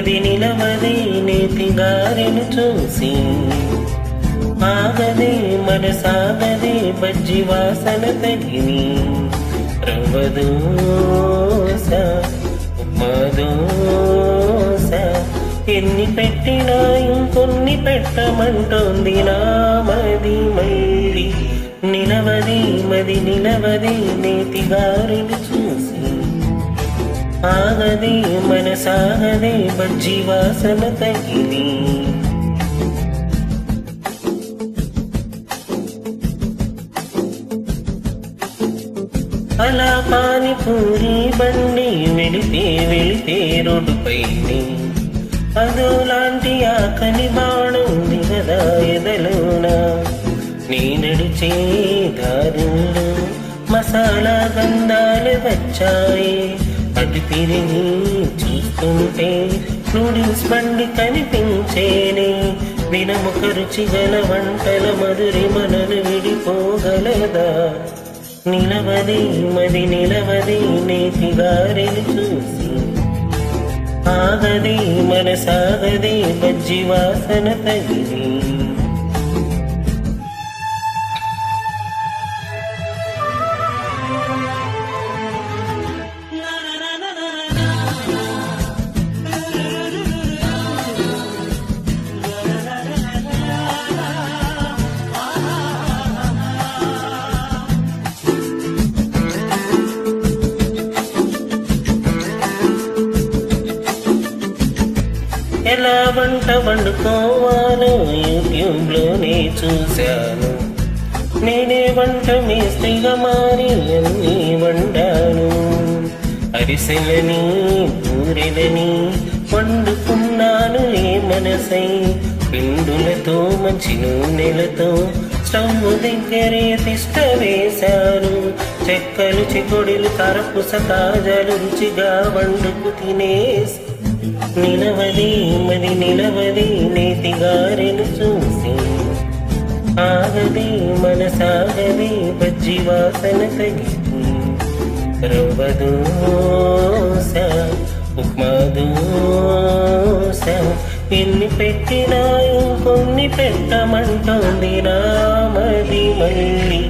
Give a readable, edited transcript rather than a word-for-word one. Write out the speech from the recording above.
మది నిలవదే నేతి గారెను చూసి ఆగదే మనసాగదే బజ్జి వాసన తగిని రవ్వ దోస ఉప్మా దోస ఎన్ని పెట్టినా ఇంకొన్ని పెట్టమంటోంది నా మది మళ్ళీ నిలవది మది నిలవది నేతి గారెను చూసి ఆగదే మనసాగదే బజ్జి వాసన తగిలి అలా పానిపూరి బండి వెళితే రోడ్డుపైనే అదోలాంటి ఆకలి బాణుంది కదా ఎదలోన నీ నడిచే దారుల్లో మసాలా గంధాలు వచ్చాయి అటు తిరిగి చూస్తుంటే నూడిల్స్ బండి కనిపించేనే వినముఖ రుచి గల వంటల మధురి మనలు విడిపోగలదా నిలవదే మది నిలవదే నేతి గారెను చూసి ఆగదే మనసాగదే బజ్జి వాసన తగిలి ఎలా వంట వండుకోవాలో యూట్యూబ్లోనే చూశాను నేనే వంట మేస్త్రిగా మారి అన్నీ వండాను అరిసెలని పూరెలని వండుకున్నాను ఏ మనసై పిండులతో మంచి నూనెలతో స్టవ్ దగ్గరే తిష్ట వేశాను చెక్కలు చికొడిలు కరపుస తాజాలు రుచిగా వండుకు తినేసి నిలవది మది నిలవది నేతి గారెను చూసి ఆగదే మనసాగదే బజ్జి వాసన తగిలి రవ్వ దోస ఉప్మా దోస ఎన్ని పెట్టినా ఇంకొన్ని పెట్టమంటోంది నా మది మళ్ళీ